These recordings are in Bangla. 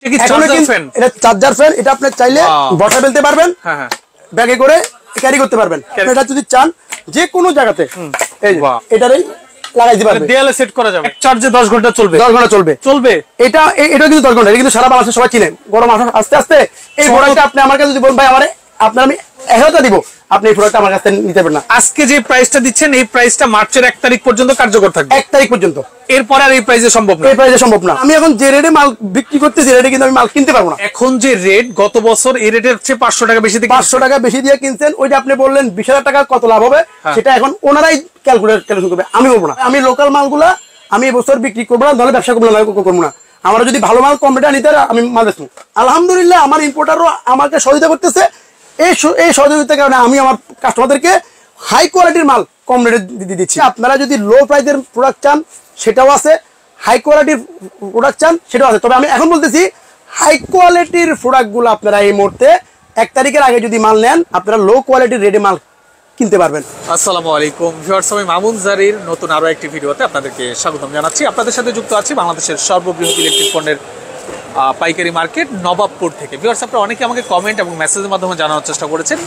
এটা চার্জার ফ্যান, এটা আপনি চাইলে বসা ফেলতে পারবেন, ব্যাগে করে ক্যারি করতে পারবেন। এটা যদি চান যে কোনো জায়গাতে এটারই লাগাই দিতে পারবেন, দেয়ালে সেট করা যাবে। চার্জে 10 ঘন্টা চলবে, 10 ঘন্টা চলবে। এটা কিন্তু 10 ঘন্টা, এটা কিন্তু সারা বাংলাদেশে সবাই চিনেন। গরম আস্তে আস্তে এই প্রোডাক্টটা আপনি আমার কাছে যদি বলেন ভাই আমারে আপনার আমি 1000 দিব, আপনি এই প্রোডাক্টটা আমার কাছে নিতে পারবেন না। আজকে যে প্রাইসটা দিচ্ছেন এই প্রাইসটা মার্চের 1 তারিখ পর্যন্ত কার্যকর থাকবে, 1 তারিখ পর্যন্ত। এরপর আর এই প্রাইসে সম্ভব না, এই প্রাইসে সম্ভব না। আমি এখন যে রেটে মাল বিক্রি করতেছি রেটে কিন্তু আমি মাল কিনতে পারবো না। এখন যে রেট, গত বছর এই রেটের চেয়ে 500 টাকা বেশি দিয়ে 500 টাকা বেশি দিয়ে কিনছেন, ওইটা আপনি বললেন 20,000 টাকা কত লাভ হবে, সেটা এখন ওনারাই ক্যালকুলেশন করবে, আমি বলবো না। আমি লোকাল মালগুলা আমি এবছর বিক্রি করবো না, তাহলে ব্যবসা করবো না। আমার যদি ভালো মাল কম রেটে নিতে আমি মাল বেচবো। আলহামদুলিল্লাহ আমার ইম্পোর্টারও আমাকে সহযোগিতা করতেছে। এই সহযোগিতার কারণে আমি আমার কাস্টমারদেরকে হাই কোয়ালিটির মাল কম রেটে দিচ্ছি। আপনারা যদি লো প্রাইসের প্রোডাক্ট চান সেটাও আছে, হাই কোয়ালিটির প্রোডাক্ট চান সেটাও আছে। তবে আমি এখন বলতেছি হাই কোয়ালিটির প্রোডাক্টগুলো আপনারা এই মুহূর্তে 1 তারিখের আগে যদি মাল নেন, আপনারা লো কোয়ালিটির রেডি মাল কিনতে পারবেন। আসসালামু আলাইকুম ভিউয়ার্স, আমি মামুন জারির নতুন আরো একটি ভিডিওতে আপনাদেরকে স্বাগতম জানাচ্ছি। আপনাদের সাথে যুক্ত আছি বাংলাদেশের সর্ববৃহৎ ইলেকট্রিক পণ্যের পাইকারি মার্কেট নবাবপুর থেকে। ভিউয়ার্স, আপনারা অনেকে আমাকে কমেন্ট এবং মেসেজের মাধ্যমে জানানোর চেষ্টা করেছেন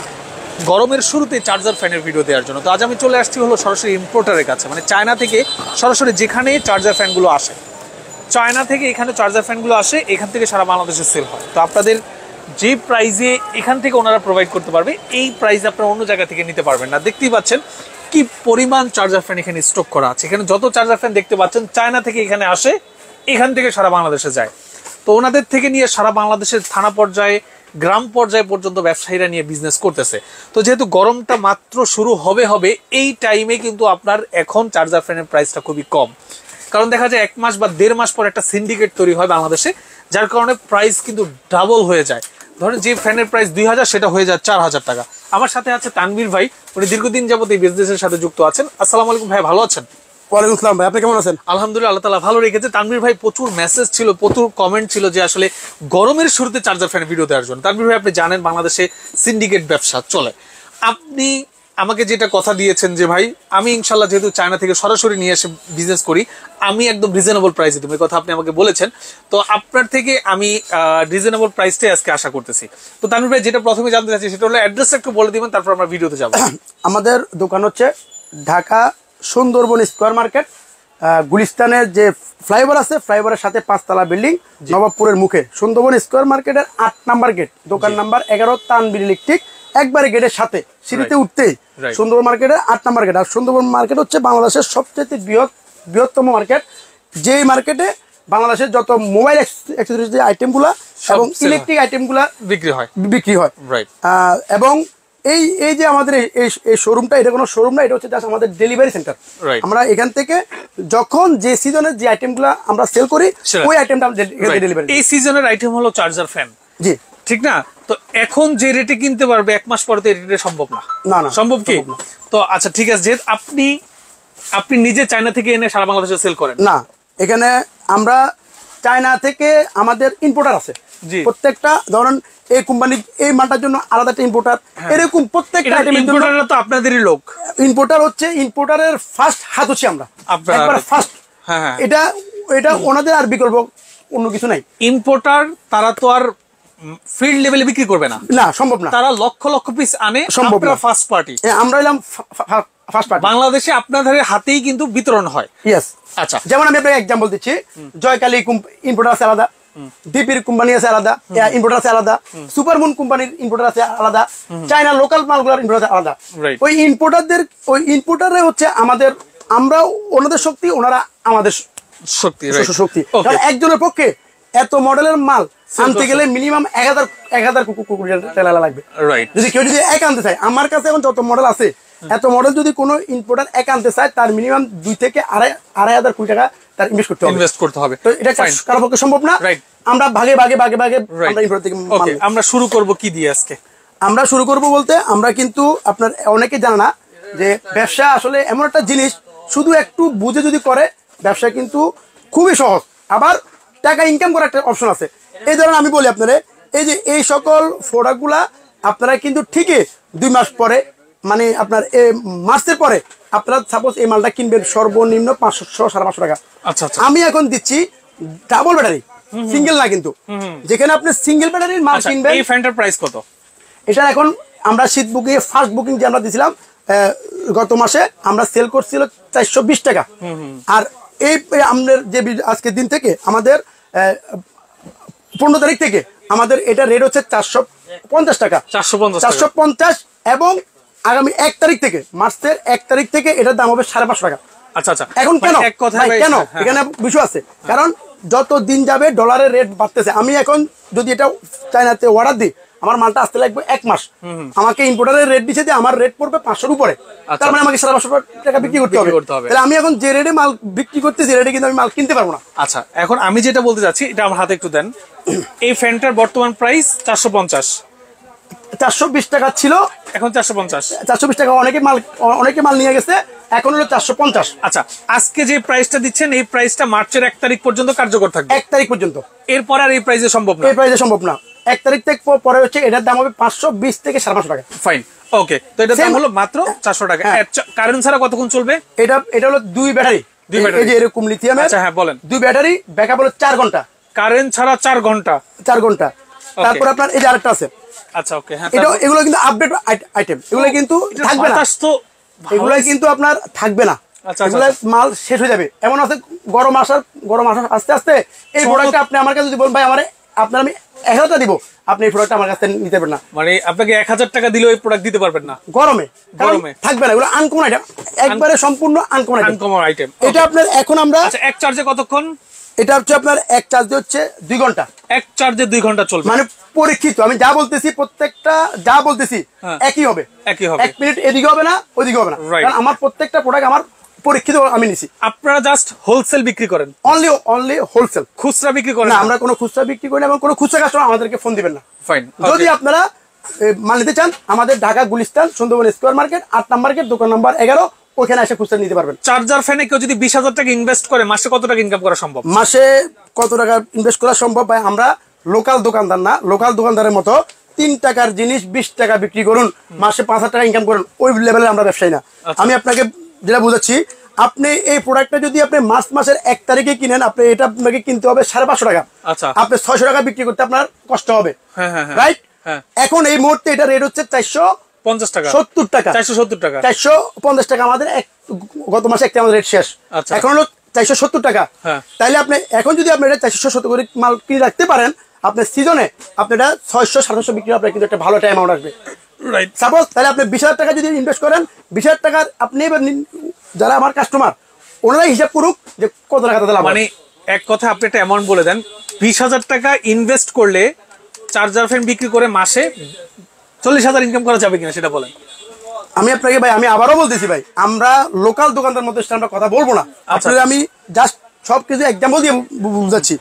গরমের শুরুতে চার্জার ফ্যানের ভিডিও দেওয়ার জন্য। তো আজ আমি চলে আসছি হলো সরাসরি ইম্পোর্টারের কাছে, মানে চায়না থেকে সরাসরি যেখানে চার্জার ফ্যানগুলো আসে, চায়না থেকে এখানে চার্জার ফ্যানগুলো আসে, এখান থেকে সারা বাংলাদেশে সেল হয়। তো আপনাদের যে প্রাইসে এখান থেকে ওনারা প্রোভাইড করতে পারবে, এই প্রাইসে আপনারা অন্য জায়গা থেকে নিতে পারবেন না। দেখতেই পাচ্ছেন কি পরিমাণ চার্জার ফ্যান এখানে স্টক করা আছে। এখানে যত চার্জার ফ্যান দেখতে পাচ্ছেন চায়না থেকে এখানে আসে, এখান থেকে সারা বাংলাদেশে যায়। তো ওনাদের থেকে নিয়ে সারা বাংলাদেশের থানা পর্যায়ে, গ্রাম পর্যায়ে পর্যন্ত ব্যবসায়ীরা নিয়ে বিজনেস করতেছে। তো যেহেতু গরমটা মাত্র শুরু হবে এই টাইমে কিন্তু আপনার এখন চার্জার ফ্যানের প্রাইসটা খুবই কম। কারণ দেখা যায় 1 মাস বা 1.5 মাস পর একটা সিন্ডিকেট তৈরি হয় বাংলাদেশে, যার কারণে প্রাইস কিন্তু ডাবল হয়ে যায়। ধরেন যে ফ্যানের প্রাইস 2000 সেটা হয়ে যায় 4000 টাকা। আমার সাথে আছে তানভীর ভাই, উনি দীর্ঘদিন যাবত এই বিজনেসের সাথে যুক্ত আছেন। আসসালামু আলাইকুম ভাই, ভালো আছেন? ওয়ালাইকুম আসসালাম ভাই, আপনি কেমন আছেন? আলহামদুলিল্লাহ, আল্লাহ তাআলা ভালো রেখেছে। তানভীর ভাই প্রচুর মেসেজ ছিল, প্রচুর কমেন্ট ছিল যে আসলে গরমের শুরুতে চার্জার ফ্যান ভিডিও দেওয়ার জন্য। তানভীর ভাই, আপনি জানেন বাংলাদেশে সিন্ডিকেট ব্যবসা চলে। আপনি আমাকে যেটা কথা দিয়েছেন যে ভাই আমি ইনশাল্লাহ যেহেতু চায়না থেকে সরাসরি নিয়ে এসে বিজনেস করি, আমি একদম রিজনেবল প্রাইসে দেবো, এই কথা আপনি আমাকে বলেছেন। তো আপনার থেকে আমি রিজনেবল প্রাইসটাই আজকে আশা করতেছি। তো তানভীর ভাই, যেটা প্রথমে জানতে চাচ্ছি সেটা হলো অ্যাড্রেসটা একটু বলে দিবেন, তারপর আমরা ভিডিওতে যাবো। আমাদের দোকান হচ্ছে ঢাকা সুন্দরবন স্কয়ার মার্কেট, গুলিস্তানের যে ফ্লাইওভার আছে, ফ্লাইওভারের সাথে 5 তলা বিল্ডিং, নবাবপুরের মুখে সুন্দরবন স্কয়ার মার্কেটের 8 নাম্বার গেট, দোকান নাম্বার 11, তানভীর ইলেকট্রিক, একবারে গেটের সাথে সিঁড়িতে উঠতেই সুন্দরবন মার্কেটের 8 নাম্বার গেট। আর সুন্দরবন মার্কেট হচ্ছে বাংলাদেশের সবচেয়ে বৃহত্তম মার্কেট, যেই মার্কেটে বাংলাদেশের যত মোবাইল অ্যাক্সেসরিজ যে আইটেমগুলো এবং ইলেকট্রিক আইটেমগুলো বিক্রি হয়। এবং এই যে আমাদের এই শোরুমটা, এটা কোনো শোরুম না, এটা হচ্ছে জাস্ট আমাদের ডেলিভারি সেন্টার। আমরা এখান থেকে যখন যে সিজনের যে আইটেমগুলো আমরা সেল করি, ওই আইটেমটা ডেলিভারি। এই সিজনের আইটেম হলো চার্জার ফ্যান, জি ঠিক না? তো এখন যে রেটে কিনতে পারবে 1 মাস পরে তো এই রেটে সম্ভব না। সম্ভব কি? তো আচ্ছা ঠিক আছে, যেহেতু আপনি নিজে চায়না থেকে এনে সারা বাংলাদেশে সেল করেন না, এখানে আমরা চায়না থেকে আমাদের ইম্পোর্টার আছে। প্রত্যেকটা ধরুন এই কোম্পানি এই মালটার জন্য আলাদা একটা ইম্পোর্টার, এরকম প্রত্যেকটা আইটেমের জন্য তো আপনাদেরই লোক। ইম্পোর্টার হচ্ছে, ইম্পোর্টারের ফার্স্ট হাত হচ্ছে আমরা, একবার ফার্স্ট। এটা ওনাদের আর বিকল্প অন্য কিছু নাই। ইম্পোর্টার তারা তো আর ফিল্ড লেভেলে বিক্রি করবে না, সম্ভব না। তারা লক্ষ লক্ষ পিস আনে, সম্ভব না। ফার্স্ট পার্টি, আমরা এলাম ফার্স্ট পার্টি। বাংলাদেশে আপনাদের হাতেই কিন্তু বিতরণ হয়। ইয়েস। আচ্ছা, যেমন আমি আপনাকে এক্সাম্পল দিচ্ছি, জয়কালী ইম্পোর্টার আছে আলাদা, ডিপির কোম্পানি আছে আলাদা, ইম্পোর্টার আছে আলাদা, সুপারমুন কোম্পানির ইম্পোর্টার আছে আলাদা, চায়না লোকাল মালগুলোর ইম্পোর্টার আছে আলাদা। ওই ইম্পোর্টারে হচ্ছে আমাদের, আমরা ওনাদের শক্তি, ওনারা আমাদের শক্তি। একজনের পক্ষে এত মডেলের মাল আনতে গেলে মিনিমাম 1000 টাকা লাগবে। যদি কেউ এক আনতে চায়, আমার কাছে এখন যত মডেল আছে, এত মডেল যদি কোনো ইম্পোর্টার এক আনতে চায়, তার মিনিমাম 2 থেকে 2,500 টাকা তার ইনভেস্ট করতে হবে। তো এটা কারো পক্ষে সম্ভব না। আমরা ভাগে আমরা ইম্পোর্টার থেকে আমরা শুরু করব কি দিয়ে আজকে? আমরা শুরু করব বলতে, আমরা কিন্তু আপনার অনেকে জানে না যে ব্যবসা আসলে এমন একটা জিনিস, শুধু একটু বুঝে যদি করে ব্যবসা কিন্তু খুবই সহজ, আবার টাকা ইনকাম করার একটা অপশন আছে। এই ধরনের আমি বলি আপনারা, এই যে এই সকল প্রোডাক্টগুলা আপনারা কিন্তু ঠিকই 2 মাস পরে, মানে আপনার মার্চের পরে আপনারা সাপোজ এই মালটা কিনবেন সর্বনিম্ন 500-550 টাকা। আচ্ছা, আমি এখন দিচ্ছি ডাবল ব্যাটারি সিঙ্গেল না কিন্তু। যেখানে আপনি সিঙ্গেল ব্যাটারির মাল কিনবেন। এই ফ্যানটার প্রাইস কত? এটা এখন আমরা শীত বুকিং ফার্স্ট বুকিং যে আমরা দিয়েছিলাম গত মাসে আমরা সেল করছিল 420 টাকা। আর এই আমাদের যে আজকের দিন থেকে আমাদের 15 তারিখ থেকে আমাদের এটা রেট হচ্ছে 450 টাকা। 450 এবং আগামী 1 তারিখ থেকে মার্চের 1 তারিখ থেকে এটার দাম হবে 550 টাকা। আচ্ছা আচ্ছা। এখন কেন এখানে বিষয় আছে, কারণ যত দিন যাবে ডলারের রেট বাড়তেছে। আমি এখন যদি এটা চায়নাতে অর্ডার দিই, আমার মালটা আসতে লাগবে 1 মাস। আমাকে ইম্পোর্টারের রেট দিচ্ছে যে আমার রেট পড়বে 500-র উপরে, তার মানে আমাকে 550 টাকা বিক্রি করতে হবে। তাহলে আমি এখন যে রেটে মাল বিক্রি করতেছি রেটে কিন্তু আমি মাল কিনতে পারবো না। আচ্ছা, এখন আমি যেটা বলতে যাচ্ছি এটা আমার হাতে একটু দেন। এই ফ্যানটার বর্তমান প্রাইস 450। 420 টাকা ছিল, এখন 450। 420 টাকা অনেকে মাল নিয়ে গেছে, এখন হলো 450। আচ্ছা, আজকে যে প্রাইসটা দিচ্ছেন এই প্রাইসটা মার্চের 1 তারিখ পর্যন্ত কার্যকর থাকবে। 1 তারিখ পর্যন্ত। এরপর আর এই প্রাইসে সম্ভব না। এই প্রাইসে সম্ভব না। 1 তারিখ থেকে পরে হচ্ছে এটার দাম হবে 520 থেকে 550 টাকা। ফাইন, ওকে। তো এটার দাম হলো মাত্র 400 টাকা। কারেন্ট ছাড়া কতক্ষণ চলবে? এটা হলো 2 ব্যাটারি। এই যে এরকম লিথিয়ামের। আচ্ছা হ্যাঁ বলেন। 2 ব্যাটারি, ব্যাকআপ হলো 4 ঘন্টা। কারেন্ট ছাড়া 4 ঘন্টা। 4 ঘন্টা। তারপর আপনার এই যে আরেকটা আছে। আচ্ছা ওকে, হ্যাঁ। এগুলো কিন্তু আপডেট আইটেম, এগুলো কিন্তু থাকবে না। এগুলো কিন্তু আপনার থাকবে না। এগুলো মাল শেষ হয়ে যাবে। এমন আছে গরম আসার আস্তে আস্তে এই প্রোডাক্টটা আপনি আমার কাছে যদি বলেন ভাই আপনার আমি 1000 টাকা দিব, আপনি এই প্রোডাক্টটা আমার কাছে নিতে পারবেন না। মানে আপনাকে 1000 টাকা দিলেও এই প্রোডাক্ট দিতে পারবেন না গরমে থাকবে না। এগুলো আনকমন আইটেম, একবারে সম্পূর্ণ আনকমন আইটেম। এটা আপনার এখন আমরা এক চার্জে কতক্ষণ? এটা হচ্ছে আপনার এক চার্জে হচ্ছে 2 ঘন্টা। এক চার্জে 2 ঘন্টা চলবে। মানে পরীক্ষিত, আমি যা বলতেছি প্রত্যেকটা যা বলতেছি একই হবে। 1 মিনিট এদিকে হবে না ওইদিকে হবে না, কারণ আমার প্রত্যেকটা প্রোডাক্ট আমার পরীক্ষিত আমি নিছি। আপনারা জাস্ট হোলসেল বিক্রি করেন? Only wholesale. খুচরা বিক্রি করেন না? আমরা কোনো খুচরা বিক্রি করি না এবং কোনো খুচরা কাস্টমার আমাদেরকে ফোন দিবেন না। ফাইন। যদি আপনারা মাল নিতে চান, আমাদের Dhaka Gulistan Sundarban square market 8 number gate, দোকান নাম্বার 11, ওখানে এসে খুচরা নিতে পারবেন। চার্জার ফ্যানে কেউ যদি 20,000 টাকা ইনভেস্ট করে মাসে কত টাকা ইনকাম করা সম্ভব? মাসে কত টাকা ইনভেস্ট করা সম্ভব ভাই? আমরা লোকাল দোকানদার না, লোকাল দোকানদারের মতো 3 টাকার জিনিস 20 টাকা বিক্রি করুন, মাসে 5,000 টাকা ইনকাম করুন, ওই লেভেলে আমরা ব্যবসায়ী না। আমি আপনাকে যেটা বুঝাচ্ছি, আপনি এই প্রোডাক্টটা যদি আপনি মার্চ মাসের 1 তারিখে কিনেন, আপনি এটা আপনাকে কিনতে হবে 550 টাকা। আচ্ছা, আপনি 600 টাকা বিক্রি করতে আপনার কষ্ট হবে। রাইট? এখন এই মুহূর্তে এটা রেট হচ্ছে 450 টাকা, 70 টাকা, 470 টাকা, 450 টাকা। আমাদের গত মাসে একটা আমাদের রেট শেষ, এখন হলো 470 টাকা। তাইলে আপনি এখন যদি আপনি এটা 470 করে মাল কিনে রাখতে পারেন, আপনার সিজনে আপনি এটা 600-700 বিক্রি আপনার কিন্তু একটা ভালো একটা অ্যামাউন্ট আসবে। রাইট? সাপোজ তাহলে আপনি 20,000 টাকা যদি ইনভেস্ট করেন, 20,000 টাকার আপনি এবার যারা আমার কাস্টমার ওনারা হিসাব করুক যে কত টাকা তাদের লাভ। মানে এক কথা আপনি একটা অ্যামাউন্ট বলে দেন, 20,000 টাকা ইনভেস্ট করলে চার্জার ফ্যান বিক্রি করে মাসে 40,000 ইনকাম করা যাবে কিনা সেটা বলেন। আমি আপনাকে ভাই আমি আবারও বলতেছি ভাই, আমরা লোকাল দোকানদার মধ্যে আমরা কথা বলবো না। আসলে আমি জাস্ট সবকিছু এক্সাম্পল দিয়ে বুঝাচ্ছি।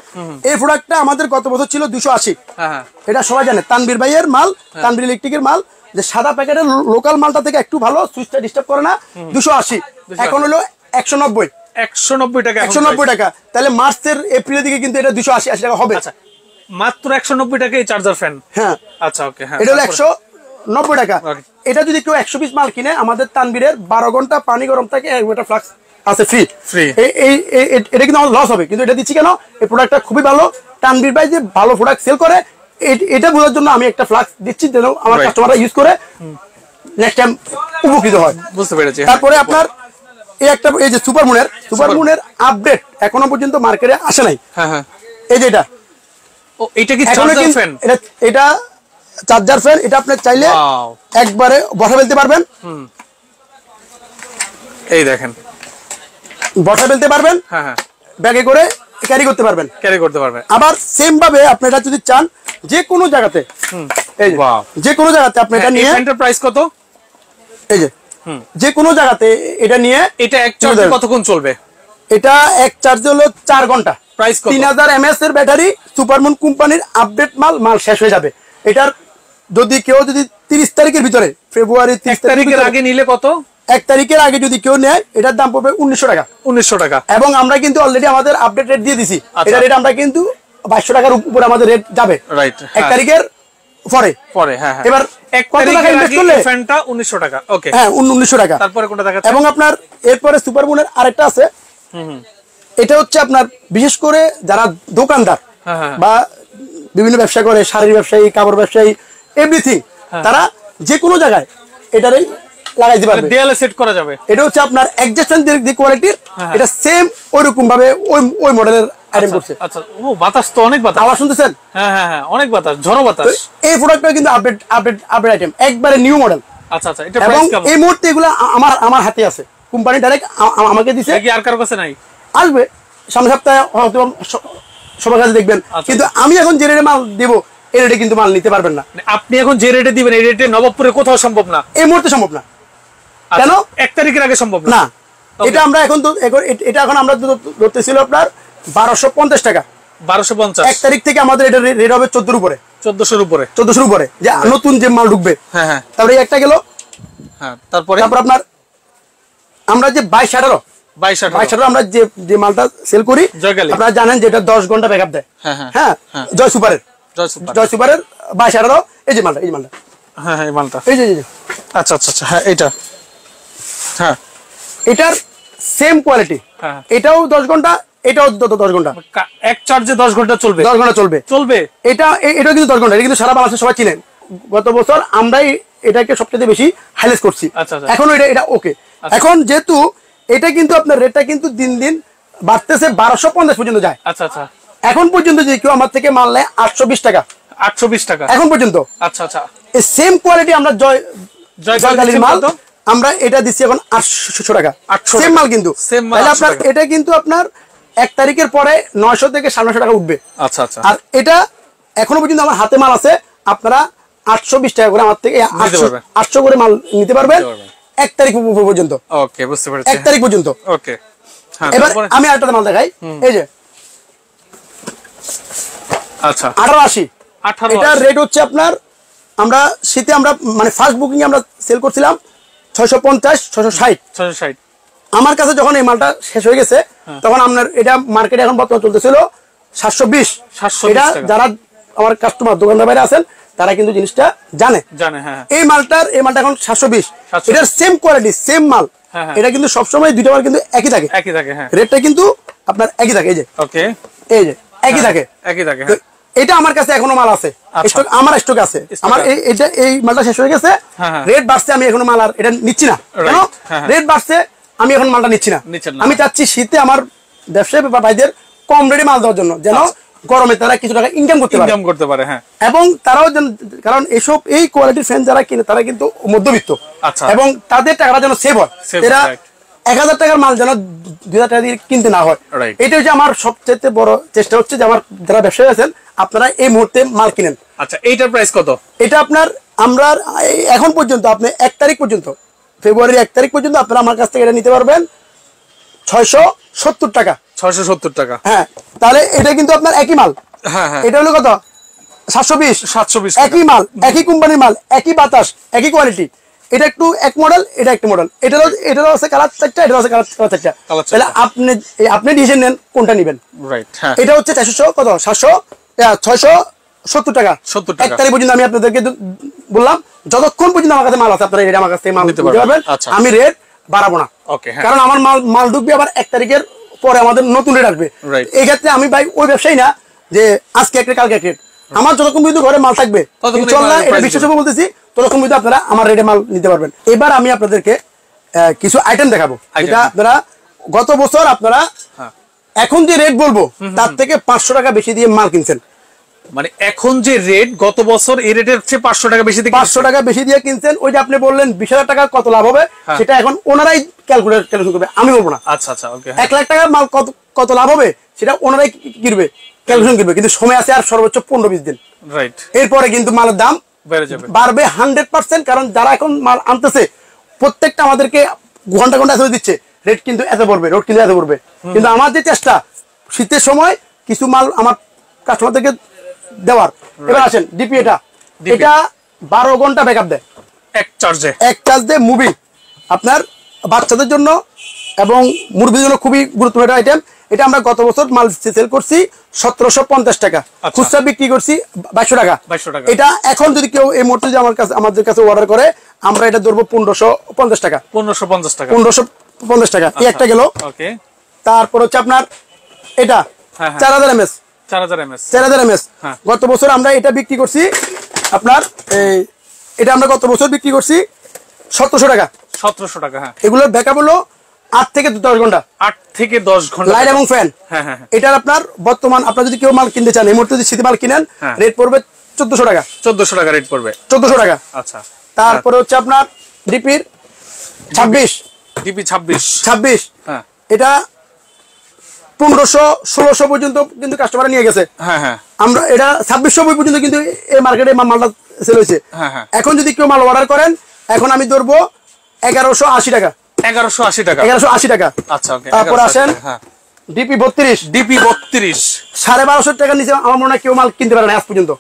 এই প্রোডাক্টটা আমাদের গত বছর ছিল 280। এটা সবাই জানে, তানবীর ভাইয়ের মাল, তানবীর ইলেকট্রিকের মাল, যে সাদা প্যাকেটের লোকাল মালটা থেকে একটু ভালো, সুইচটা ডিস্টার্ব করে না, 280। এখন হলো 190 টাকা। 190 টাকা। তাহলে মার্চের এপ্রিলের দিকে কিন্তু এটা 280 টাকা হবে। মাত্র 190 টাকায় চার্জার ফ্যান। হ্যাঁ আচ্ছা ওকে। হ্যাঁ, এটা হলো 190 টাকা। এটা যদি কেউ 100 পিস মাল কিনে, আমাদের তানবীরের 12 ঘন্টা পানি গরম থাকে, 1 মিটার ফ্লাক্স আছে ফ্রি। এটা কিন্তু আমার লস হবে, কিন্তু এটা দিচ্ছি কেন, এই প্রোডাক্টটা খুবই ভালো। তানবীর ভাই যে ভালো প্রোডাক্ট সেল করে এটা বোঝার জন্য আমি একটা ফ্লাক্স দিচ্ছি, যেন আমার কাস্টমাররা ইউজ করে নেক্সট টাইম উপকৃত হয়। বুঝতে পেরেছি। তারপরে আপনার এই যে সুপারমুনের আপডেট এখনো পর্যন্ত মার্কেটে আসে নাই। এই যে এটা কি চার্জার ফ্যান? এটা চার্জার ফ্যান। এটা আপনি চাইলে একবারে বসা ফেলতে পারবেন। এই দেখেন, বসা ফেলতে পারবেন, ব্যাগে করে ক্যারি করতে পারবেন। আবার সেম ভাবে আপনি এটা যদি চান যে কোনো জায়গাতে, এই যে কোনো জায়গাতে আপনি এটা নিয়ে, এটার প্রাইস কত? এই যে কোনো জায়গাতে এটা নিয়ে, এটা এক চার্জে কতক্ষণ চলবে? এটা এক চার্জে হলো 4 ঘন্টা। প্রাইস 3000 mAh এর ব্যাটারি, সুপারমুন কোম্পানির আপডেট মাল শেষ হয়ে যাবে। এটার যদি কেউ 30 তারিখের ভিতরে, ফেব্রুয়ারি 30 তারিখের আগে নিলে কত? 1 তারিখের আগে যদি কেউ নেয়, এটার দাম পড়বে 1900 টাকা। 1900 টাকা। এবং আমরা কিন্তু অলরেডি আমাদের আপডেট রেট দিয়ে দিছি। এটা রেট আমরা কিন্তু 2200 টাকার উপরে আমাদের রেট যাবে। রাইট? 1 তারিখের পরে। হ্যাঁ। এবার কত টাকা ইনভেস্ট করলে ফ্যানটা 1900 টাকা। ওকে। হ্যাঁ, 1900 টাকা। তারপরে কোনটা দেখাচ্ছে? এবং আপনার এরপরে সুপারমুনের আরেকটা আছে। এটা হচ্ছে আপনার বিশেষ করে যারা দোকানদার, বা বিভিন্ন ব্যবসা করে, শাড়ির ব্যবসায়ী, কাপড় ব্যবসায়ী, এভরিথিং, তারা যে কোনো জায়গায় এটারই লাগাইতে পারবে, দেয়ালে সেট করা যাবে। এটা হচ্ছে আপনার অ্যাডজাস্টমেন্ট যে কোয়ালিটির, এটা সেম ওইরকম ভাবে ওই মডেলের আইটেম করছে। আচ্ছা, ও বাতাস তো অনেক বাতাস, আওয়াজ শুনতেছেন? হ্যাঁ হ্যাঁ হ্যাঁ, অনেক বাতাস, ঝড়ো বাতাস। এই প্রোডাক্টটা কিন্তু আপডেট আইটেম, একবারে নিউ মডেল। আচ্ছা আচ্ছা, এটা এবং প্রাইস কেমন? এই মুহূর্তে এগুলো আমার হাতে আছে, কোম্পানি ডাইরেক্ট আমাকে দিছে। কি আর কারো কাছে নাই? আসবে সামনের সপ্তাহে হয়তো সবার কাছে দেখবেন। কিন্তু আমি এখন যে রেটে মাল দেবো এই রেটে কিন্তু মাল নিতে পারবেন না। আপনি এখন যে রেটে দিবেন এই রেটে নবাবপুরে কোথাও সম্ভব না, এই মুহূর্তে সম্ভব না। কেন? 1 তারিখের আগে সম্ভব না। এটা আমরা এখন এটা এখন আমরা ধরতেছিল আপনার 1250 টাকা। 1250। 1 তারিখ থেকে আমাদের এটা রেট হবে 14 উপরে, 1400 উপরে, 1400 উপরে, যে নতুন যে মাল ঢুকবে। হ্যাঁ হ্যাঁ তারপরে একটা গেল। হ্যাঁ, তারপর আপনার আমরা যে 22-18 আমরা যে মালটা সেল করি, আপনারা জানেন যে এটা 10 ঘন্টা ব্যাকআপ দেয়। হ্যাঁ, জয় সুপারের 22-18 এই যে মালটা, হ্যাঁ হ্যাঁ, এই মালটা, এই যে আচ্ছা আচ্ছা আচ্ছা, হ্যাঁ এইটা, হ্যাঁ এটার সেম কোয়ালিটি, এটাও 10 ঘন্টা, এটাও 10 ঘন্টা, এক চার্জে 10 ঘন্টা চলবে, 10 ঘন্টা চলবে। এটাও কিন্তু 10 ঘন্টা, এটা কিন্তু সারা বাংলাদেশে সবাই চিনেন। গত বছর আমরাই এটাকে সবচেয়ে বেশি হাইলাইট করছি। এখনো এটা ওকে। এখন যেহেতু এটা কিন্তু আপনার রেটটা কিন্তু দিন দিন বাড়তেছে, 1250 পর্যন্ত যায়। আচ্ছা আচ্ছা, এখন পর্যন্ত যদি কেউ আমার থেকে মাল নেয় 820 টাকা, 820 টাকা এখন পর্যন্ত। আচ্ছা আচ্ছা, এই সেম কোয়ালিটি আমরা জয়কালীর মাল আমরা এটা দিচ্ছি এখন 800 টাকা, সেম মাল কিন্তু। তাহলে আপনার এটা কিন্তু আপনার 1 তারিখের পরে 900 থেকে 950 টাকা উঠবে। আচ্ছা আচ্ছা, আর এটা এখনো পর্যন্ত আমার হাতে মাল আছে, আপনারা 820 টাকা করে আমার থেকে 800 করে মাল নিতে পারবেন 1 তারিখ পর্যন্ত। ওকে, বুঝতে পেরেছি, 1 তারিখ পর্যন্ত। ওকে, এবার আমি আরেকটা মাল দেখাই, এই যে আচ্ছা 1880, এটার রেট হচ্ছে আপনার, আমরা শীতে আমরা মানে ফার্স্ট বুকিং আমরা সেল করছিলাম 650, 660। আমার কাছে যখন এই মালটা শেষ হয়ে গেছে তখন আপনার এটা মার্কেটে এখন বর্তমানে চলতেছিল 720। এটা যারা আমার কাস্টমার দোকানদার বাইরে আছেন তারা কিন্তু জিনিসটা জানে। এই মালটা এখন 720, এটার সেম কোয়ালিটি, সেম মাল। এটা কিন্তু সবসময় দুইটা মাল কিন্তু একই থাকে, রেটটা কিন্তু আপনার একই থাকে। এই যে ওকে, এই যে একই থাকে। এটা আমার কাছে এখনো মাল আছে, স্টক আমার স্টক আছে। আমার এই মালটা শেষ হয়ে গেছে, রেট বাড়ছে, আমি এখনো মাল আর এটা নিচ্ছি না। কেন? রেট বাড়ছে, আমি এখন মালটা নিচ্ছি না। আমি চাচ্ছি শীতে আমার ব্যবসায়ী বা ভাইদের কম রেটে মাল দেওয়ার জন্য, যেন গরমে তারা কিছু টাকা ইনকাম করতে পারে। এবং তারাও যেন, কারণ এসব এই কোয়ালিটির ফ্যান যারা কিনে তারা কিন্তু মধ্যবিত্ত, এবং তাদের টাকাটা যেন সেভ হয়। এরা 1000 টাকার মাল যেন 2000 টাকা দিয়ে কিনতে না হয়। এটা হচ্ছে আমার সবচেয়ে বড় চেষ্টা, হচ্ছে যে আমার যারা ব্যবসায়ী আছেন আপনারা এই মুহূর্তে মাল কিনেন। আচ্ছা, এইটার প্রাইস কত? এটা আপনার আমরা এখন পর্যন্ত আপনি 1 তারিখ পর্যন্ত, ফেব্রুয়ারির 1 তারিখ পর্যন্ত আপনারা আমার কাছ থেকে এটা নিতে পারবেন 670 টাকা। 670 টাকা, হ্যাঁ। তাহলে এটা কিন্তু আপনার একই মাল, এটা হলো কত? 720। একই মাল, একই কোম্পানির মাল, একই বাতাস, একই কোয়ালিটি। এটা একটু এক মডেল, এটা একটু মডেল। এটারও আছে কালার 4টা, এটারও আছে কালার 4টা। তাহলে আপনি ডিসিশন নেন কোনটা নেবেন। এটা হচ্ছে 670 টাকা। 1 তারিখ পর্যন্ত আমি আপনাদেরকে বললাম, যতক্ষণ পর্যন্ত আমার কাছে মাল আছে আপনারা আমার কাছ থেকে মাল নিতে পারবেন। আমি রেট বাড়াবো না, কারণ আমার মাল ঢুকবে আবার 1 তারিখের পরে আমাদের নতুন রেট আসবে। এই ক্ষেত্রে আমি ভাই ওই ব্যবসায়ী না যে আজকে এক রেট কালকে এক রেট। আমার যতক্ষণ পর্যন্ত ঘরে মাল থাকবে, ইনশাআল্লাহ এটা বিশ্বাস করে বলতেছি, ততক্ষণ পর্যন্ত আপনারা আমার রেটে মাল নিতে পারবেন। এবার আমি আপনাদেরকে কিছু আইটেম দেখাবো, যেটা আপনারা গত বছর আপনারা এখন যে রেট বলবো তার থেকে 500 টাকা বেশি দিয়ে মাল কিনছেন। মানে এখন যে রেট, গত বছর এই রেটের চেয়ে 500 টাকা বেশি দিয়ে 500 টাকা বেশি দিয়ে কিনছেন। ওই যে আপনি বললেন 20,000 টাকা কত লাভ হবে, সেটা এখন ওনারাই ক্যালকুলেশন করবে, আমি বলবো না। আচ্ছা আচ্ছা, ওকে। 1 লাখ টাকার মাল কত লাভ হবে সেটা ওনারাই কিনবে, ক্যালকুলেশন করবে। কিন্তু সময় আছে আর সর্বোচ্চ 15-20 দিন। রাইট। এরপরে কিন্তু মালের দাম বাড়বে 100%, কারণ যারা এখন মাল আনতেছে প্রত্যেকটা আমাদেরকে ঘন্টা এত দিচ্ছে, রেট কিন্তু এত পড়বে, রেট কিন্তু এত পড়বে। কিন্তু আমার যে চেষ্টা শীতের সময় কিছু মাল আমার কাস্টমারদেরকে দেওয়ার। এবার আসেন ডিপি, এটা 12 ঘন্টা ব্যাকআপ দেয় এক চার্জে, মুভি। আপনার বাচ্চাদের জন্য এবং মুরগির জন্য খুবই গুরুত্বপূর্ণ আইটেম। এটা আমরা গত বছর মাল সেল করছি 1750 টাকা, খুচরা বিক্রি করছি 2200 টাকা। এটা এখন যদি কেউ এই মুহূর্তে আমাদের কাছে অর্ডার করে, আমরা এটা ধরবো 1550 টাকা। 1550 টাকা। এই একটা গেল। তারপর হচ্ছে আপনার এটা 4000 mAh, 4000 এমএস 4000 এমএস। হ্যাঁ। গত বছর আমরা এটা বিক্রি করছি আপনার এটা আমরা গত বছর বিক্রি করছি 1700 টাকা। 1700 টাকা। হ্যাঁ, এগুলোর ব্যাকআপ হলো 8 থেকে 10 ঘন্টা, 8 থেকে 10 ঘন্টা লাইট এবং ফ্যান। হ্যাঁ হ্যাঁ। এটার আপনার বর্তমান আপনার যদি কেউ মাল কিনতে চান এই মুহূর্তে যদি সিটি মাল কিনেন হ্যাঁ। রেট পড়বে 1400 টাকা। 1400 টাকা রেট পড়বে। 1400 টাকা। আচ্ছা, তারপরে হচ্ছে আপনার ডিপির 26 ডিপি 26। হ্যাঁ এটা 1500-1600 পর্যন্ত কিন্তু কাস্টমার নিয়ে গেছে। হ্যাঁ হ্যাঁ। আমরা এটা 2600 পর্যন্ত কিন্তু এই মার্কেটে মালটা সেল হয়েছে। হ্যাঁ হ্যাঁ। এখন যদি কেউ মাল অর্ডার করেন এখন আমি ধরবো 1180 টাকা। 1180 টাকা। 1180 টাকা। আচ্ছা, ওকে। তারপর আসেন হ্যাঁ, ডিপি 32। ডিপি 32 1250 টাকা নিচে আমার মনে হয় কেউ মাল কিনতে পারে না আজ পর্যন্ত।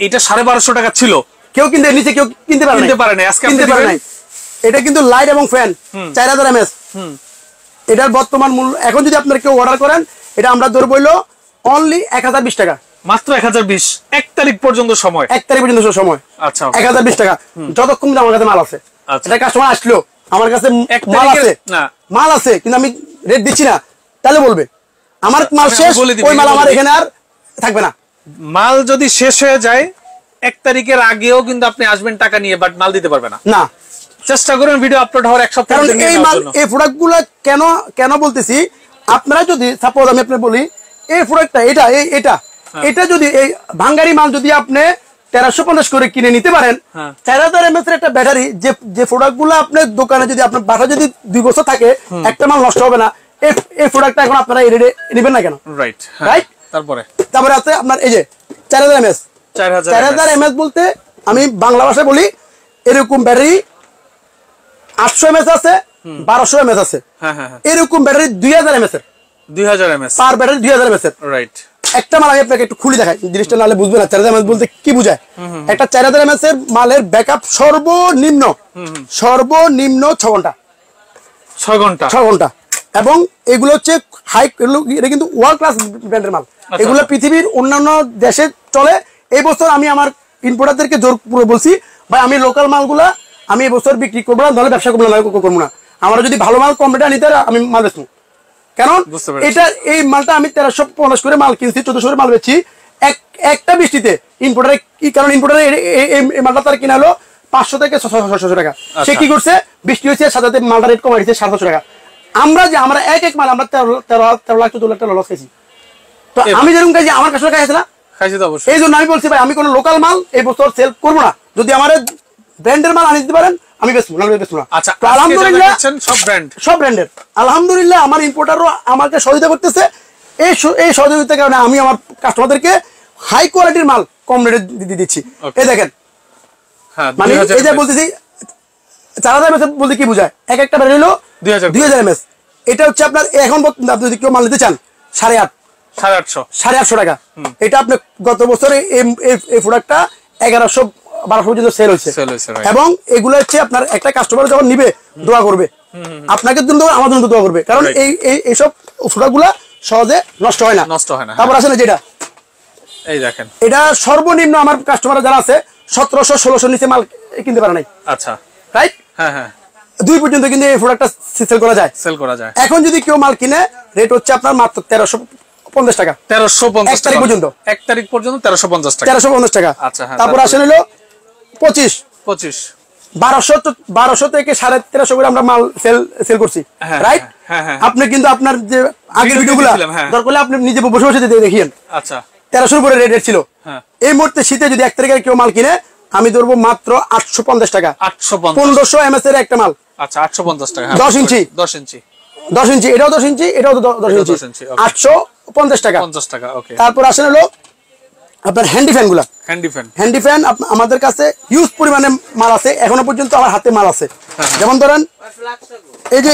এটা 1250 টাকা ছিল, কেউ কিনতে নিচে কেউ কিনতে পারে না। আজকে আপনি কিনতে পারে দিবেন? নাই। এটা কিন্তু লাইট এবং ফ্যান 4000 এমএস। এটার বর্তমান মূল্য এখন যদি আপনারা কেউ অর্ডার করেন এটা আমরা ধরবো হইলো অনলি 1020 টাকা। মাত্র 1020। 1 তারিখ পর্যন্ত সময়। 1 তারিখ পর্যন্ত সময়। আচ্ছা, 1020 টাকা। যতক্ষণ আমার কাছে মাল আছে। আচ্ছা। এটা কাস্টমার আসলো আমার কাছে 1 মাল তারিখে আছে না, মাল আছে কিন্তু আমি রেট দিচ্ছি না, তাহলে বলবে আমার মাল আমি শেষ, বলে দিবি, ওই মাল আমার বলে দিবি। এখানে আর থাকবে না। মাল যদি শেষ হয়ে যায় 1 তারিখের আগেও কিন্তু আপনি আসবেন টাকা নিয়ে, বাট মাল দিতে পারবে না। না, চেষ্টা করুন ভিডিও আপলোড হওয়ার 1 সপ্তাহ কারণ নিয়ে এই নেওয়ার মাল জন্য। এই প্রোডাক্ট গুলো কেন বলতেছি, আপনারা যদি সাপোজ আমি আপনাকে বলি এই প্রোডাক্টটা এটা যদি এই ভাঙ্গারি মাল যদি আপনি 1350 করে কিনে নিতে পারেন, 4000 এমএস এর একটা ব্যাটারি যে প্রোডাক্ট গুলো আপনার দোকানে যদি আপনার বাসা যদি 2 বছর থাকে একটা মাল নষ্ট হবে না, এই প্রোডাক্টটা এখন আপনারা এই রেটে নেবেন না কেন? Right right. তারপরে আছে আপনার এই যে 4000 এমএস। 4000 এমএস বলতে আমি বাংলা ভাষায় বলি এরকম ব্যাটারি 800 এমএস আছে, 1200 এমএস আছে। এরকম ব্যাটারি 2000 এমএস এর, 2000 এমএস পার ব্যাটারি 2000 এমএস এর। রাইট। একটা মাল আমি আপনাকে একটু খুলে দেখাই, জিনিসটা নাহলে বুঝবেন না 4000 এমএস বলতে কি বোঝায়। একটা 4000 এমএস এর মালের ব্যাকআপ সর্বনিম্ন 6 ঘন্টা। 6 ঘন্টা। 6 ঘন্টা। এবং এগুলো হচ্ছে এটা কিন্তু ওয়ার্ল্ড ক্লাস ব্র্যান্ডের মাল। এগুলো পৃথিবীর অন্যান্য দেশে চলে। এই বছর আমি আমার ইম্পোর্টারদেরকে জোর পুরো বলছি ভাই আমি লোকাল মালগুলা আমি এই বছর বিক্রি করবো না, নাহলে ব্যবসা করবো না। আমরা যদি ভালো মাল কম রেটে নিতে আমি মাল বেচবো। কারণ এটা এই মালটা আমি 1350 করে মাল কিনছি, 1400 করে মাল বেচছি একটা বৃষ্টিতে। ইম্পোর্টারে কি কারণ ইম্পোর্টারে এই মালটা তার কিনা হলো 500 থেকে 600 টাকা। সে কি করছে, বৃষ্টি হয়েছে সাথে মালটা রেট কমাই দিচ্ছে 700 টাকা। আমরা এক মাল আমরা 13 লাখ 14 লাখ টাকা লস খাইছি। তো আমি যেরকম খাইছি আমার কাছে খাইছে না, খাইছি তো অবশ্যই। এই জন্য আমি বলছি ভাই আমি কোনো লোকাল মাল এই বছর সেল করবো না। যদি আমার ব্র্যান্ডের মাল আনি দিতে পারেন আমি বেচবো না। আচ্ছা, তো আলহামদুলিল্লাহ সব ব্র্যান্ডের আলহামদুলিল্লাহ আমার ইম্পোর্টারও আমাকে সহযোগিতা করতেছে। এই সহযোগিতার কারণে আমি আমার কাস্টমারদেরকে হাই কোয়ালিটির মাল কম রেটে দিচ্ছি। এই দেখেন মানে এই যে বলতেছি 4000 এমএস বলতে কি বোঝায়, একটা ব্যাটারি হলো 2000 এমএস। এটা হচ্ছে আপনার এখন যদি কেউ মাল নিতে চান 850 টাকা। এটা আপনি গত বছরে এই প্রোডাক্টটা 1100-1200 পর্যন্ত সেল হয়েছে। এবং এগুলো হচ্ছে আপনার একটা কাস্টমার যখন নিবে দোয়া করবে, আপনাকে জন্য আমার জন্য দোয়া করবে, কারণ এইসব প্রোডাক্টগুলা সহজে নষ্ট হয় না। তারপর আসলে যেটা এই দেখেন এটা সর্বনিম্ন আমার কাস্টমার যারা আছে 1700-1600 নিচে মাল কিনতে পারে নাই। আচ্ছা, রাইট। 2 পর্যন্ত কিন্তু এই প্রোডাক্টটা সেল করা যায়। এখন যদি কেউ মাল কিনে রেট হচ্ছে আপনার মাত্র 1350 টাকা। 1350 তারিখ পর্যন্ত 1 তারিখ পর্যন্ত 1350 টাকা। 1350 টাকা। আচ্ছা, তারপর আসলে হলো 25 1200 থেকে 1350 করে আমরা মাল সেল করছি। রাইট। আপনি কিন্তু আপনার যে আগের ভিডিওগুলো দরকার হলে আপনি নিজে বসে দেখিয়েন। আচ্ছা, 1300 উপরে রেট ছিল। এই মুহূর্তে শীতে যদি 1 তারিখে কেউ মাল কিনে আমি ধরবো মাত্র 850 টাকা। 1500 এমএস এর একটা মাল। আচ্ছা, 850 টাকা। 10 ইঞ্চি, এটাও 10 ইঞ্চি, এটাও 10 ইঞ্চি, 850 টাকা। 50 টাকা। ওকে। তারপর আসেন হলো আপনার হ্যান্ডি ফ্যান গুলা। হ্যান্ডি ফ্যান আমাদের কাছে হিউজ পরিমাণে মাল আছে, এখনো পর্যন্ত আমার হাতে মাল আছে। যেমন ধরেন এই যে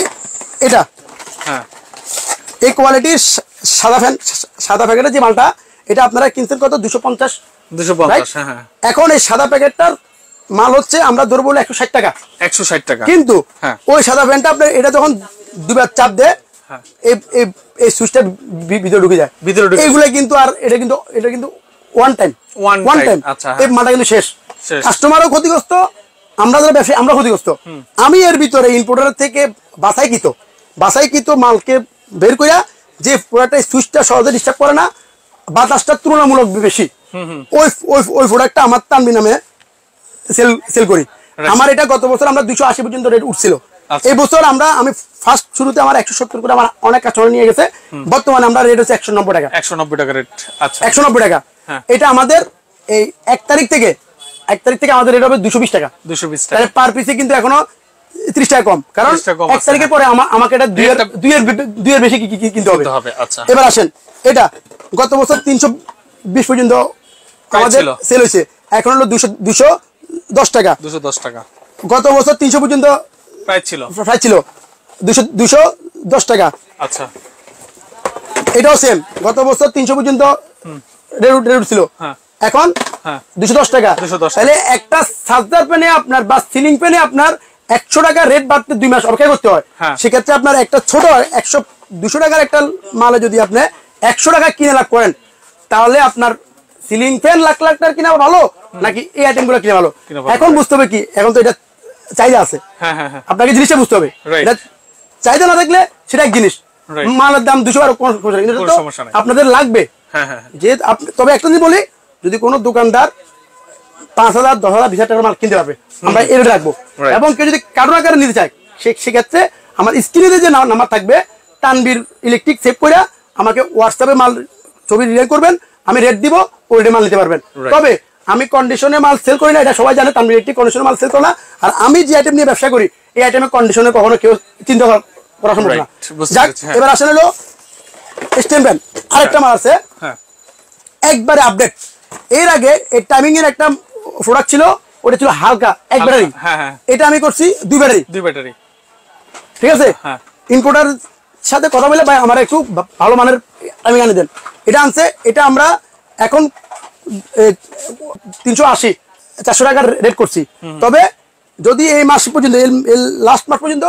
এটা এই কোয়ালিটির সাদা প্যাকেটের যে মালটা, এটা আপনারা কিনছেন কত 250। এখন এই সাদা প্যাকেটটার মাল হচ্ছে আমরা ধরবো 160 টাকা। 160 টাকা। কিন্তু ওই সাদা ফ্যানটা আপনার এটা যখন দুবার চাপ দেয় এই সুইচটা ভিতরে ঢুকে যায়। এইগুলা কিন্তু আর এটা কিন্তু ওয়ান টাইম এই মালটা কিন্তু শেষ। কাস্টমারও ক্ষতিগ্রস্ত, আমরা যারা ব্যবসায়ী আমরা ক্ষতিগ্রস্ত। আমি এর ভিতরে ইম্পোর্টার থেকে বাছাইকৃত মালকে বের কইরা যে প্রোডাক্টটা সুইচটা সহজে ডিস্টার্ব করে না, বাতাসটা তুলনামূলক বেশি। ওই ওই ওই প্রোডাক্টটা আমার তানভীর নামে সেল করি। আমার এটা গত বছর আমরা 280 পর্যন্ত রেট উঠছিল। এই বছর আমি ফার্স্ট শুরুতে আমার 170 করে আমার অনেক কাস্টমার নিয়ে গেছে। বর্তমানে আমরা রেট হচ্ছে 190 টাকা। 190 টাকা রেট। আচ্ছা 190 টাকা। এটা আমাদের এই 1 তারিখ থেকে আমাদের রেট হবে 220 টাকা। 220 টাকা। তাহলে পার পিসে কিন্তু এখনো 30 টাকা কম, কারণ 1 তারিখের পরে আমাকে এটা 2 এর বেশি কিনতে হবে। আচ্ছা এবার আসেন, এটা গত বছর 320 পর্যন্ত আমাদের সেল হয়েছে, এখন হলো 210 টাকা। 210 টাকা। গত বছর 300 পর্যন্ত প্রাইস ছিল 210 টাকা। আচ্ছা এটাও সেম, গত বছর 300 পর্যন্ত রেট ছিল, এখন 210 টাকা। তাহলে একটা সার্জার প্যানে আপনার বা সিলিং প্যানে আপনার 100 টাকা রেট বাড়তে 2 মাস অপেক্ষা করতে হয়। সেক্ষেত্রে আপনার একটা ছোট 200 টাকার একটা মালে যদি আপনি 100 টাকা কিনে লাভ করেন, তাহলে আপনার সিলিং ফ্যান লাখ লাখ টাকার কিনা ভালো নাকি এই আইটেম গুলো কিনা ভালো? এখন বুঝতে হবে কি, এখন তো এটা চাহিদা আছে, আপনাকে জিনিসটা বুঝতে হবে। এটা চাহিদা না থাকলে সেটা এক জিনিস, মালের দাম 200 আর আপনাদের লাগবে। যে তবে একটা জিনিস বলি, যদি কোনো দোকানদার 5,000, 10,000, 20,000 টাকার মাল কিনতে পারবে, আমরা এর রাখবো। এবং কেউ যদি কারণ আকারে নিতে চায়, সেক্ষেত্রে আমার স্ক্রিনে যে নাম্বার থাকবে তানভীর ইলেকট্রিক সেভ করে আমাকে হোয়াটসঅ্যাপে মাল ছবি রিলেট করবেন, আমি রেট দিব, ওই রেটে মাল নিতে পারবেন। তবে আমি কন্ডিশনে মাল সেল করি না, এটা সবাই জানে। তানভীর ইলেকট্রিক কন্ডিশনে মাল সেল করে না। আর আমি যে আইটেম নিয়ে ব্যবসা করি, এই আইটেমের কন্ডিশনে কখনো কেউ চিন্তা করা সম্ভব না। যাক, এবার আসলে হলো স্ট্যান্ড ফ্যান। আরেকটা মাল আছে একবারে আপডেট। এর আগে এই টাইমিং এর একটা প্রোডাক্ট ছিল, ওটা ছিল হালকা 1 ব্যাটারি। এটা আমি করছি 2 ব্যাটারি। ঠিক আছে, ইনপুটার সাথে কথা বলে ভাই আমার একটু ভালো মানের টাইমিং আনি দেন। এটা আনছে, এটা আমরা এখন 380, 400 টাকার রেট করছি। তবে যদি এই মাস পর্যন্ত, লাস্ট মাস পর্যন্ত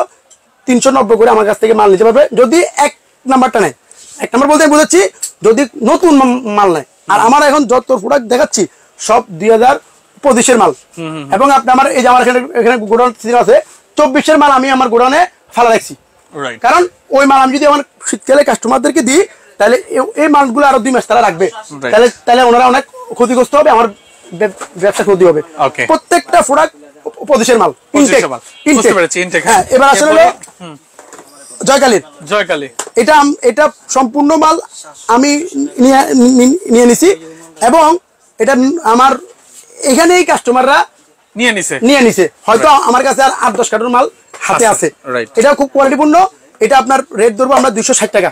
390 করে আমার কাছ থেকে মাল নিতে পারবে, যদি 1 নাম্বারটা নেয়। 1 নাম্বার বলতে আমি বোঝাচ্ছি যদি নতুন মাল নেয়। আর আমার এখন যত প্রোডাক্ট দেখাচ্ছি সব 2025-এর মাল। এবং আমার এই যে আমার এখানে গোডাউন আছে 24-এর মাল আমি আমার গোডাউনে ফেলা রাখছি। কারণ ওই মাল আমি যদি আমার শীতকালে কাস্টমারদেরকে দিই, তাহলে এই মালগুলো আরো 2 মাস তারা রাখবে। তাহলে ওনারা অনেক ক্ষতিগ্রস্ত হবে, আমার ব্যবসা ক্ষতি হবে। প্রত্যেকটা প্রোডাক্ট 25-এর মাল। হ্যাঁ, এবার আসলে জয়কালী, এটা সম্পূর্ণ মাল আমি নিয়ে নিছি। এবং এটা আমার এখানেই কাস্টমাররা নিয়ে নিছে। হয়তো আমার কাছে আর 8-10 কার্টন মাল হাতে আছে। এটা খুব কোয়ালিটিপূর্ণ। এটা আপনার রেট ধরবো আমরা 260 টাকা।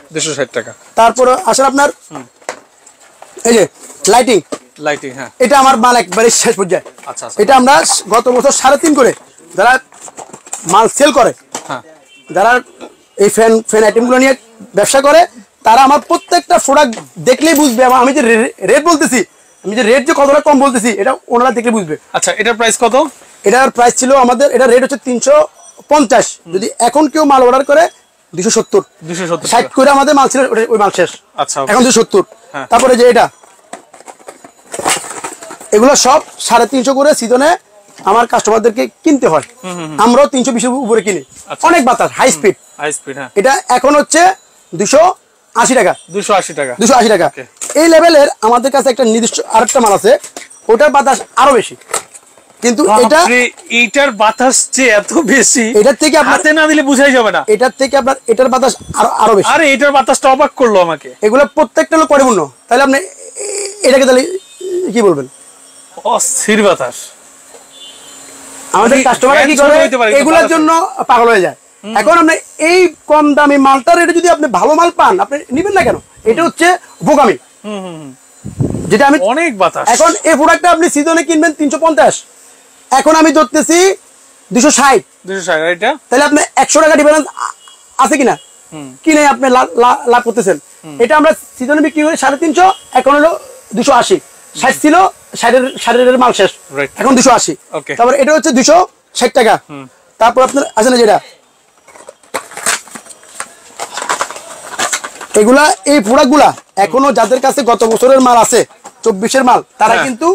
তারপর আসলে আপনার এই যে লাইটিং, এটা আমার মাল একবারে শেষ পর্যায়ে। এটা আমরা গত বছর 3.5 করে যারা মাল সেল করে, যারা এই ফ্যান আইটেম গুলো নিয়ে ব্যবসা করে, তারা আমার প্রত্যেকটা প্রোডাক্ট দেখলেই বুঝবে। আমি যে রেট বলতেছি, আমি যে রেট যে কতটা কম বলতেছি, এটা ওনারা দেখলে বুঝবে। আচ্ছা, এটার প্রাইস কত? এটার প্রাইস ছিল আমাদের, এটা রেট হচ্ছে 350। যদি এখন কেউ মাল অর্ডার করে 270 60 করে আমাদের মাল ছিল, ওই মাল শেষ। এখন 270। তারপরে যে এটা, এগুলো সব 350 করে সিজনে আমার কাস্টমারদেরকে কিনতে হয়। আমরাও 320-এর উপরে কিনি। অনেক বাতাস, হাই স্পিড। এটা এখন হচ্ছে 280 টাকা। এই লেভেলের আমাদের কাছে একটা নির্দিষ্ট আরেকটা মাল আছে, ওটার বাতাস আরো বেশি। কিন্তু এটার বাতাস যে এত বেশি, এটার থেকে হাতে না দিলে বুঝাই যাবে না। এটার থেকে আপনার এটার বাতাস আরো বেশি। আরে এটার বাতাসটা অবাক করলো আমাকে। এগুলো প্রত্যেকটা হলো পরিপূর্ণ। তাহলে আপনি এটাকে তাহলে কি বলবেন? অস্থির বাতাস। আমাদের কাস্টমাররা কি করে, এগুলোর জন্য পাগল হয়ে যায়। এখন আপনি এই কম দামি মালটার রেটে যদি আপনি ভালো মাল পান, আপনি নিবেন না কেন? এটা হচ্ছে বোকামি। যেটা আমি অনেক বাতাস। এখন এই প্রোডাক্টটা আপনি সিজনে কিনবেন 350, এখন আমি ধরতেছি 260। এটা তাহলে আপনি 100 টাকা ডিফারেন্স আছে কিনা, কিনে আপনি লাভ করতেছেন। এটা আমরা সিজনে বিক্রি করি 350, এখন হলো 280। 60 ছিল, 60-এর মাল শেষ, এখন 280। তারপর এটা হচ্ছে 260 টাকা। তারপর আপনার আছে না যেটা, এগুলা এই প্রোডাক্টগুলা এখনো যাদের কাছে গত বছরের মাল আছে, 24-এর মাল, তারা কিন্তু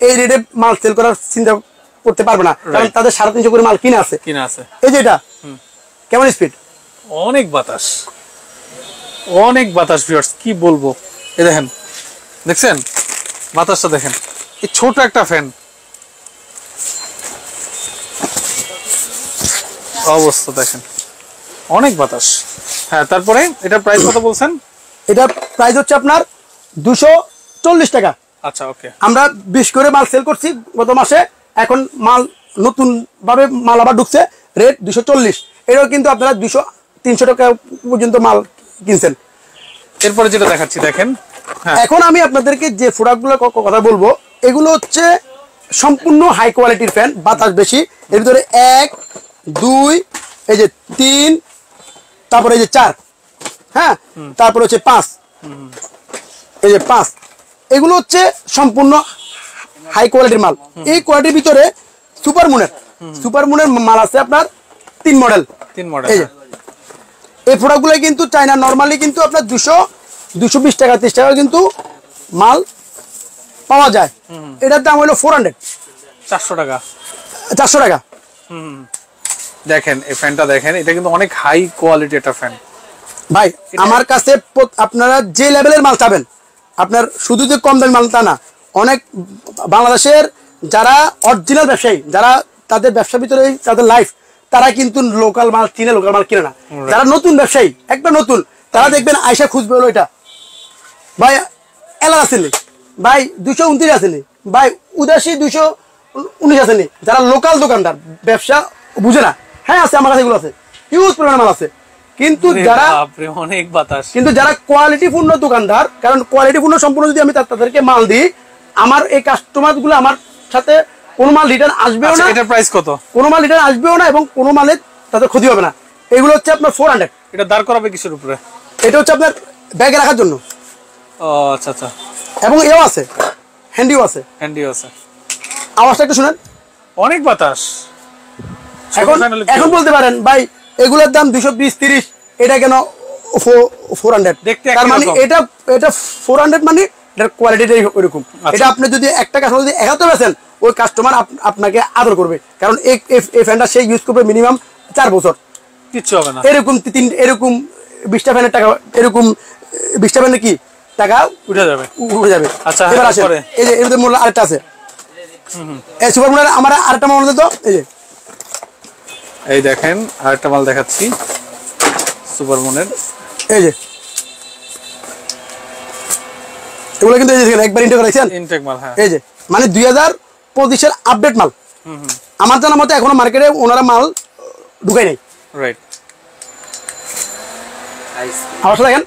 এই রেটে মাল সেল করার চিন্তা করতে পারবে না, কারণ তাদের 350 করে মাল কিনা আছে। এই যে এটা কেমন স্পিড, অনেক বাতাস ভিউয়ার্স, কি বলবো। এই দেখেন দেখছেন বাতাসটা দেখেন, এই ছোট একটা ফ্যান অবস্থা দেখেন, অনেক বাতাস। হ্যাঁ, তারপরে এটার প্রাইস কত বলছেন? এটা প্রাইস হচ্ছে আপনার 240 টাকা। আচ্ছা, ওকে। আমরা 20 করে মাল সেল করছি গত মাসে, এখন মাল নতুন ভাবে মাল আবার ঢুকছে, রেট 240। এটাও কিন্তু আপনারা 200-300 টাকা পর্যন্ত মাল কিনছেন। এরপরে যেটা দেখাচ্ছি দেখেন, হ্যাঁ এখন আমি আপনাদেরকে যে প্রোডাক্টগুলো কথা বলবো, এগুলো হচ্ছে সম্পূর্ণ হাই কোয়ালিটির ফ্যান, বাতাস বেশি। এর ভিতরে 1, 2, এই যে 3, তারপরে এই যে 4, হ্যাঁ, তারপরে হচ্ছে 5, এই যে 5, এগুলো হচ্ছে সম্পূর্ণ হাই কোয়ালিটির মাল। এই কোয়ালিটির ভিতরে সুপার মুনের মাল আছে আপনার 3 মডেল। এই যে এই প্রোডাক্টগুলো কিন্তু চায়না নরমালি কিন্তু আপনার 220 টাকা 30 টাকা কিন্তু মাল পাওয়া যায়। এটার দাম হলো 400 টাকা। 400 টাকা। দেখেন এই ফ্যানটা দেখেন, এটা কিন্তু অনেক হাই কোয়ালিটি একটা ফ্যান ভাই। আমার কাছে আপনারা যে লেভেলের মাল চাবেন, আপনার শুধু যে কম দামি মাল তা না, অনেক বাংলাদেশের যারা অরিজিনাল ব্যবসায়ী, যারা তাদের ব্যবসার ভিতরে তাদের লাইফ, তারা কিন্তু লোকাল মাল কিনে, লোকাল মাল কিনে না। যারা নতুন ব্যবসায়ী, একবার নতুন, তারা দেখবেন আয়সা খুঁজবে হলো এটা ভাই এলার আসেনি, ভাই 229 আসেনি, ভাই উদাসী 219 আসেনি। যারা লোকাল দোকানদার, ব্যবসা বুঝে না, হ্যাঁ আছে আমার কাছে, এগুলো আছে, হিউজ পরিমাণে মাল আছে। কিন্তু যারা অনেক বাতাস, কিন্তু যারা কোয়ালিটিপূর্ণ দোকানদার, কারণ কোয়ালিটিপূর্ণ সম্পূর্ণ যদি আমি তাদেরকে মাল দিই, আমার এই কাস্টমার গুলো আমার সাথে কোনো মাল রিটার্ন আসবেও না। এটার প্রাইস কত? কোনো মাল রিটার্ন আসবেও না এবং কোনো মালের তাদের ক্ষতি হবে না। এগুলো হচ্ছে আপনার 400। এটা দাঁড় করাবে কিসের উপরে? এটা হচ্ছে আপনার ব্যাগে রাখার জন্য। ও আচ্ছা আচ্ছা। এবং এও আছে, হ্যান্ডিও আছে। হ্যান্ডিও আছে। আওয়াজটা একটু শুনেন, অনেক বাতাস। এখন বলতে পারেন ভাই এগুলোর দাম 220-30, এটা কেন 400? দেখতে তার মানে এটা 400 মানে এটার কোয়ালিটিটাই ওইরকম। এটা আপনি যদি একটা কাস্টমার যদি 71 বেচেন, ওই কাস্টমার আপনাকে আদর করবে, কারণ এই ফ্যানটা সে ইউজ করবে মিনিমাম 4 বছর, কিচ্ছু হবে না। এরকম 20টা ফ্যানের টাকা, এরকম 20টা ফ্যানের কি টাকা উঠে যাবে। আচ্ছা, এবার আসেন, এই যে এর মধ্যে মূল্য আরেকটা আছে, এই সুপার মুনের আমার আরেকটা মাল তো, এই যে এই দেখেন আরেকটা মাল দেখাচ্ছি সুপার মুনের। এই যে এগুলো কিন্তু একবার ইনটেক করেছেন, ইনটেক মাল, হ্যাঁ। এই যে মানে 2025 এর আপডেট মাল। আমার জানা মতে এখনো মার্কেটে ওনারা মাল ঢুকাই নাই। রাইট। আওয়াজটা দেখেন,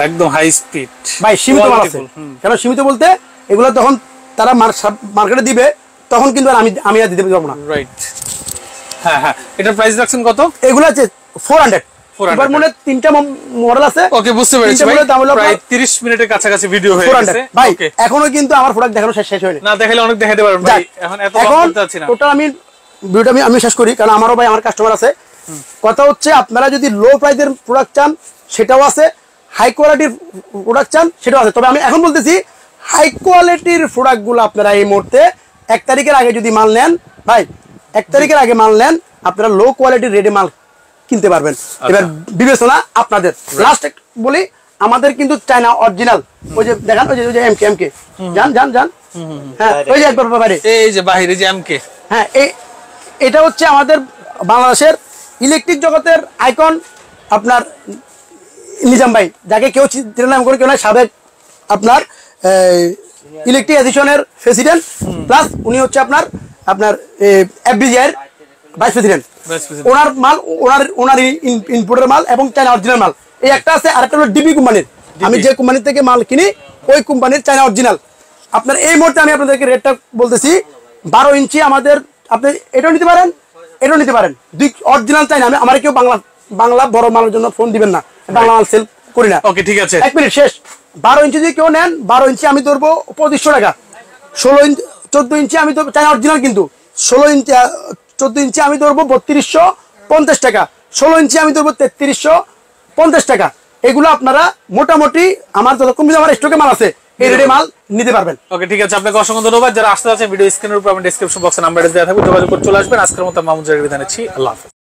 একদম হাই স্পিড ভাই সীমিত মাল আছে। কেন সীমিত বলতে, এগুলো তখন তারা মার্কেটে দিবে, তখন কিন্তু আর আমি আর দিতে পারবো না। রাইট। হ্যাঁ হ্যাঁ, এটার প্রাইস রাখছেন কত? এগুলো আছে 400। সুপার মুনের 3টা মডেল আছে। ওকে, বুঝতে পেরেছি ভাই। প্রায় 30 মিনিটের কাছাকাছি ভিডিও হয়ে গেছে ভাই। এখনো কিন্তু আমার প্রোডাক্ট দেখানো শেষ হয়নি। না দেখালে অনেক দেখাতে পারবেন ভাই। এখন এত বলতে চাচ্ছি না। টোটাল আমি ভিডিওটা আমি শেষ করি, কারণ আমারও ভাই আমার কাস্টমার আছে। কথা হচ্ছে আপনারা যদি লো প্রাইসের প্রোডাক্ট চান সেটাও আছে, হাই কোয়ালিটির প্রোডাক্ট চান সেটাও আছে। তবে আমি এখন বলতেছি হাই কোয়ালিটির প্রোডাক্টগুলো আপনারা এই মুহূর্তে 1 তারিখের আগে যদি মাল নেন, ভাই 1 তারিখের আগে মাল নেন, আপনারা লো কোয়ালিটির রেডি মাল কিনতে পারবেন। এবার বিবেচনা আপনাদের। লাস্ট বলি, আমাদের কিন্তু চায়না অরিজিনাল, ওই যে দেখেন, ওই যে এমকে জান হ্যাঁ, ওই যে একবার বাইরে, এই যে বাইরে যে এমকে, হ্যাঁ, এটা হচ্ছে আমাদের বাংলাদেশের ইলেকট্রিক জগতের আইকন আপনার নিজাম ভাই, যাকে কেউ নাম করে কেউ নয়, সাবেক আপনার ইলেকট্রিক এডিশনের প্রেসিডেন্ট, প্লাস উনি হচ্ছে আপনার এফবিজিআই এর ভাইস প্রেসিডেন্ট। ওনার মাল, ওনার ইনপুটের মাল এবং চায়না অরিজিনাল মাল এই একটা আছে, আর একটা হলো ডিবি কোম্পানির। আমি যে কোম্পানি থেকে মাল কিনি ওই কোম্পানির চায়না অরিজিনাল। আপনার এই মুহূর্তে আমি আপনাদেরকে রেটটা বলতেছি, 12 ইঞ্চি আমাদের, আপনি এটাও নিতে পারেন, এটাও নিতে পারেন, দুই অরিজিনাল চাই না। আমার কেউ বাংলা বড় মালের জন্য ফোন দিবেন না, বাংলা মাল সেল করি না। ওকে, ঠিক আছে, 1 মিনিট শেষ। 12 ইঞ্চি যদি কেউ নেন, 12 ইঞ্চি আমি ধরবো 2500 টাকা। 14 ইঞ্চি আমি ধরবো চাইনা অরিজিনাল, কিন্তু 14 ইঞ্চি আমি ধরবো 3250 টাকা। 16 ইঞ্চি আমি ধরবো 3350 টাকা। এগুলো আপনারা মোটামুটি আমার যতক্ষণ আমার স্টকে মাল আছে এই রেটে মাল নিতে পারবেন। ওকে, ঠিক আছে, আপনাকে অসংখ্য ধন্যবাদ। যারা আসতে যাচ্ছেন ভিডিও স্ক্রিনের উপর আমি ডেসক্রিপশন বক্সে নাম্বার দেওয়া থাকবে, যোগাযোগ করে চলে আসবেন। আজকের মতো মামুন জারির বিদায় নিচ্ছি। আল্লাহ হাফেজ।